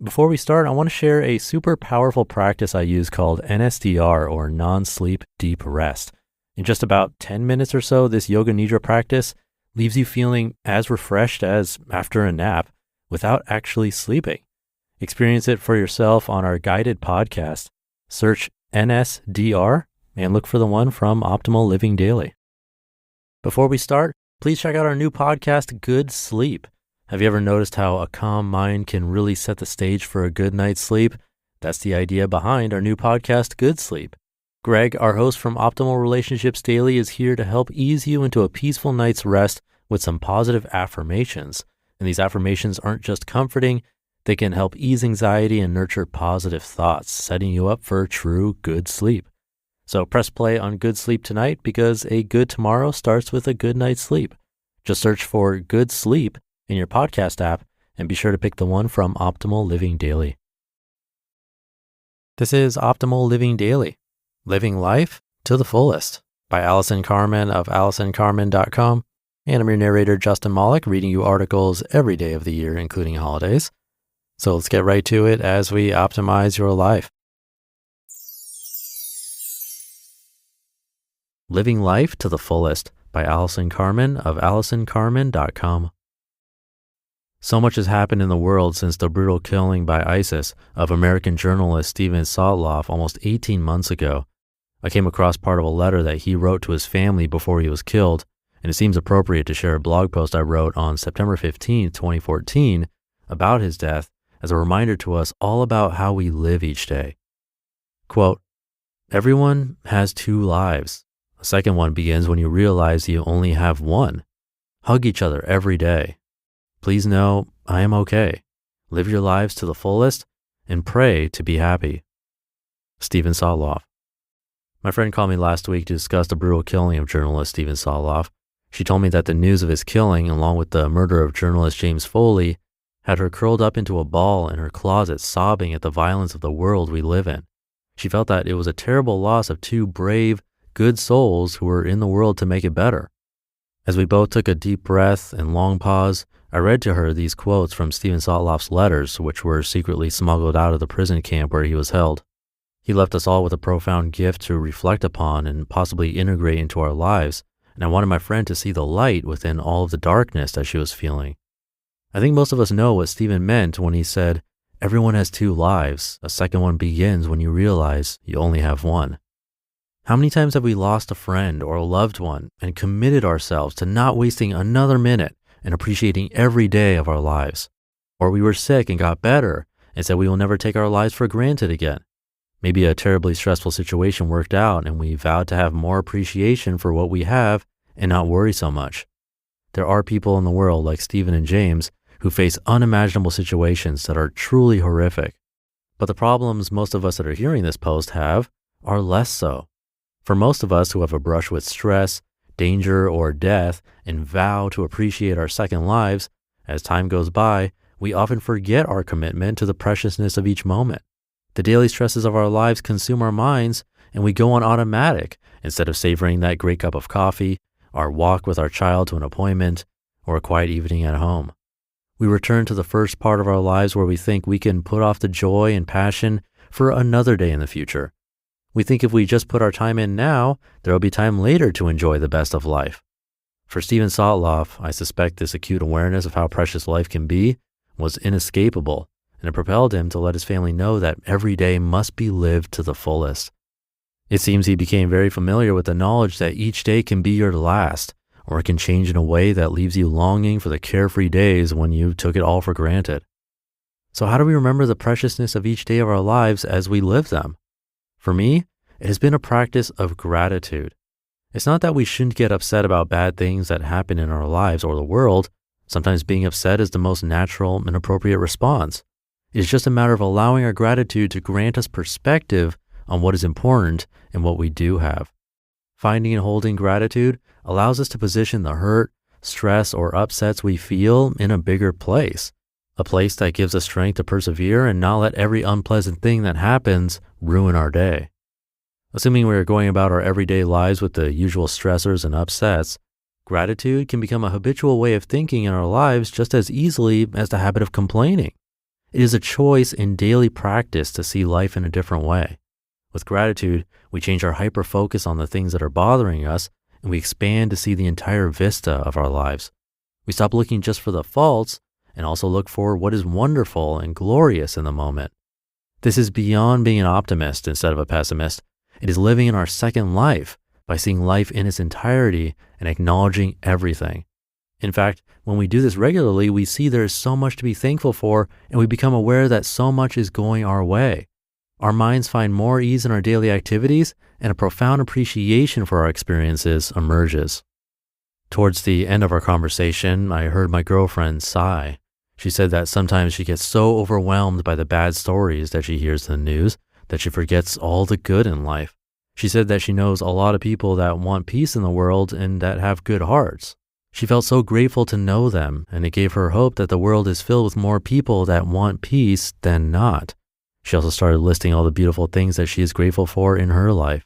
Before we start, I want to share a super powerful practice I use called NSDR, or non-sleep deep rest. In just about 10 minutes or so, this yoga nidra practice leaves you feeling as refreshed as after a nap without actually sleeping. Experience it for yourself on our guided podcast. Search NSDR and look for the one from Optimal Living Daily. Before we start, please check out our new podcast, Good Sleep. Have you ever noticed how a calm mind can really set the stage for a good night's sleep? That's the idea behind our new podcast, Good Sleep. Greg, our host from Optimal Relationships Daily, is here to help ease you into a peaceful night's rest with some positive affirmations. And these affirmations aren't just comforting, they can help ease anxiety and nurture positive thoughts, setting you up for true good sleep. So press play on Good Sleep tonight, because a good tomorrow starts with a good night's sleep. Just search for Good Sleep in your podcast app and be sure to pick the one from Optimal Living Daily. This is Optimal Living Daily, Living Life to the Fullest by Allison Carmen of AllisonCarmen.com. And I'm your narrator, Justin Malik, reading you articles every day of the year, including holidays. So let's get right to it as we optimize your life. Living Life to the Fullest by Allison Carmen of AllisonCarmen.com. So much has happened in the world since the brutal killing by ISIS of American journalist Steven Sotloff almost 18 months ago. I came across part of a letter that he wrote to his family before he was killed, and it seems appropriate to share a blog post I wrote on September 15, 2014 about his death as a reminder to us all about how we live each day. Quote, "Everyone has two lives. The second one begins when you realize you only have one. Hug each other every day. Please know I am okay. Live your lives to the fullest and pray to be happy." Steven Sotloff. My friend called me last week to discuss the brutal killing of journalist Steven Sotloff. She told me that the news of his killing, along with the murder of journalist James Foley, had her curled up into a ball in her closet, sobbing at the violence of the world we live in. She felt that it was a terrible loss of two brave, good souls who were in the world to make it better. As we both took a deep breath and long pause, I read to her these quotes from Steven Sotloff's letters, which were secretly smuggled out of the prison camp where he was held. He left us all with a profound gift to reflect upon and possibly integrate into our lives, and I wanted my friend to see the light within all of the darkness that she was feeling. I think most of us know what Steven meant when he said, "Everyone has two lives. A second one begins when you realize you only have one." How many times have we lost a friend or a loved one and committed ourselves to not wasting another minute and appreciating every day of our lives? Or we were sick and got better and said we will never take our lives for granted again. Maybe a terribly stressful situation worked out and we vowed to have more appreciation for what we have and not worry so much. There are people in the world like Stephen and James who face unimaginable situations that are truly horrific. But the problems most of us that are hearing this post have are less so. For most of us who have a brush with stress, danger, or death and vow to appreciate our second lives, as time goes by, we often forget our commitment to the preciousness of each moment. The daily stresses of our lives consume our minds, and we go on automatic instead of savoring that great cup of coffee, our walk with our child to an appointment, or a quiet evening at home. We return to the first part of our lives where we think we can put off the joy and passion for another day in the future. We think if we just put our time in now, there will be time later to enjoy the best of life. For Steven Sotloff, I suspect this acute awareness of how precious life can be was inescapable, and it propelled him to let his family know that every day must be lived to the fullest. It seems he became very familiar with the knowledge that each day can be your last, or it can change in a way that leaves you longing for the carefree days when you took it all for granted. So how do we remember the preciousness of each day of our lives as we live them? For me, it has been a practice of gratitude. It's not that we shouldn't get upset about bad things that happen in our lives or the world. Sometimes being upset is the most natural and appropriate response. It's just a matter of allowing our gratitude to grant us perspective on what is important and what we do have. Finding and holding gratitude allows us to position the hurt, stress, or upsets we feel in a bigger place, a place that gives us strength to persevere and not let every unpleasant thing that happens ruin our day. Assuming we are going about our everyday lives with the usual stressors and upsets, gratitude can become a habitual way of thinking in our lives just as easily as the habit of complaining. It is a choice in daily practice to see life in a different way. With gratitude, we change our hyper-focus on the things that are bothering us, and we expand to see the entire vista of our lives. We stop looking just for the faults and also look for what is wonderful and glorious in the moment. This is beyond being an optimist instead of a pessimist. It is living in our second life by seeing life in its entirety and acknowledging everything. In fact, when we do this regularly, we see there is so much to be thankful for, and we become aware that so much is going our way. Our minds find more ease in our daily activities, and a profound appreciation for our experiences emerges. Towards the end of our conversation, I heard my girlfriend sigh. She said that sometimes she gets so overwhelmed by the bad stories that she hears in the news that she forgets all the good in life. She said that she knows a lot of people that want peace in the world and that have good hearts. She felt so grateful to know them, and it gave her hope that the world is filled with more people that want peace than not. She also started listing all the beautiful things that she is grateful for in her life.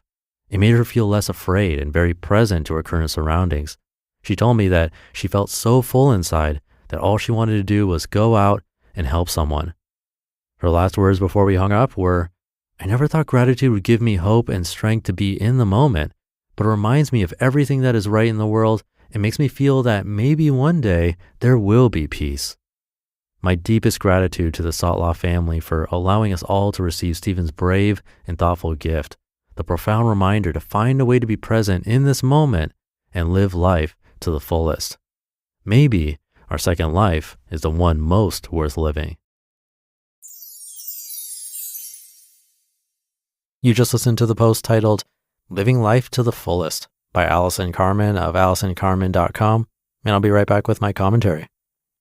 It made her feel less afraid and very present to her current surroundings. She told me that she felt so full inside that all she wanted to do was go out and help someone. Her last words before we hung up were, "I never thought gratitude would give me hope and strength to be in the moment, but it reminds me of everything that is right in the world and makes me feel that maybe one day there will be peace." My deepest gratitude to the Sotloff family for allowing us all to receive Steven's brave and thoughtful gift, the profound reminder to find a way to be present in this moment and live life to the fullest. Maybe our second life is the one most worth living. You just listened to the post titled Living Life to the Fullest by Allison Carmen of AllisonCarmen.com, and I'll be right back with my commentary.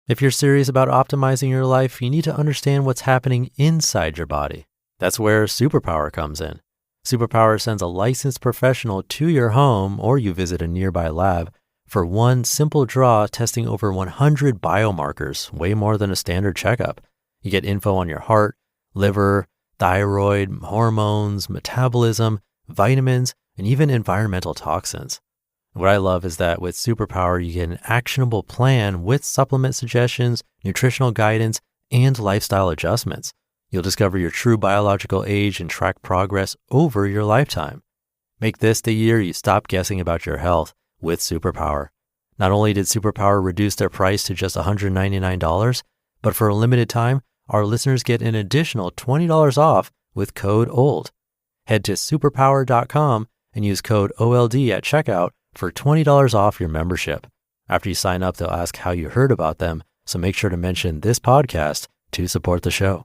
If you're serious about optimizing your life, you need to understand what's happening inside your body. That's where Superpower comes in. Superpower sends a licensed professional to your home, or you visit a nearby lab, for one simple draw testing over 100 biomarkers, way more than a standard checkup. You get info on your heart, liver, thyroid, hormones, metabolism, vitamins, and even environmental toxins. What I love is that with Superpower, you get an actionable plan with supplement suggestions, nutritional guidance, and lifestyle adjustments. You'll discover your true biological age and track progress over your lifetime. Make this the year you stop guessing about your health with Superpower. Not only did Superpower reduce their price to just $199, but for a limited time, our listeners get an additional $20 off with code OLD. Head to superpower.com and use code OLD at checkout for $20 off your membership. After you sign up, they'll ask how you heard about them, so make sure to mention this podcast to support the show.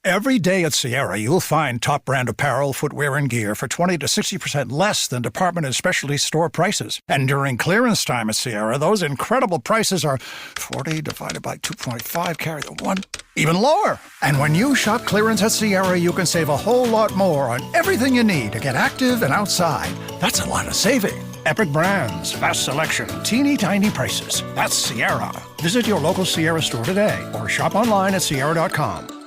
Every day at Sierra, you'll find top brand apparel, footwear, and gear for 20 to 60% less than department and specialty store prices. And during clearance time at Sierra, those incredible prices are 40 divided by 2.5, carry the 1, even lower. And when you shop clearance at Sierra, you can save a whole lot more on everything you need to get active and outside. That's a lot of saving. Epic brands, vast selection, teeny tiny prices. That's Sierra. Visit your local Sierra store today or shop online at Sierra.com.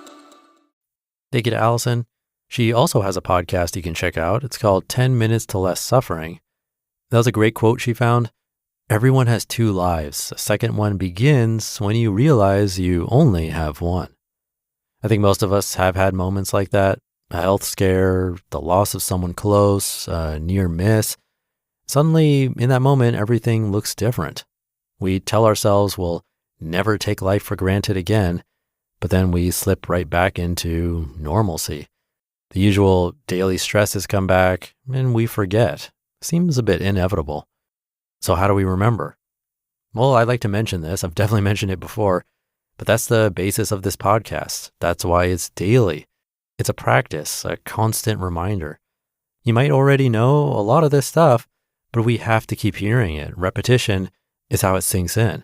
Thank you to Allison. She also has a podcast you can check out. It's called 10 Minutes to Less Suffering. That was a great quote she found. Everyone has two lives. A second one begins when you realize you only have one. I think most of us have had moments like that. A health scare, the loss of someone close, a near miss. Suddenly, in that moment, everything looks different. We tell ourselves we'll never take life for granted again, but then we slip right back into normalcy. The usual daily stresses come back and we forget. Seems a bit inevitable. So how do we remember? Well, I'd like to mention this. I've definitely mentioned it before, but that's the basis of this podcast. That's why it's daily. It's a practice, a constant reminder. You might already know a lot of this stuff, but we have to keep hearing it. Repetition is how it sinks in.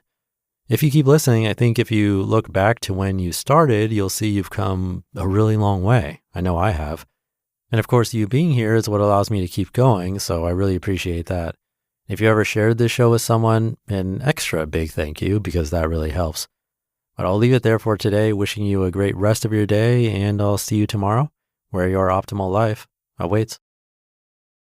If you keep listening, I think if you look back to when you started, you'll see you've come a really long way. I know I have. And of course, you being here is what allows me to keep going, so I really appreciate that. If you ever shared this show with someone, an extra big thank you, because that really helps. But I'll leave it there for today, wishing you a great rest of your day, and I'll see you tomorrow, where your optimal life awaits.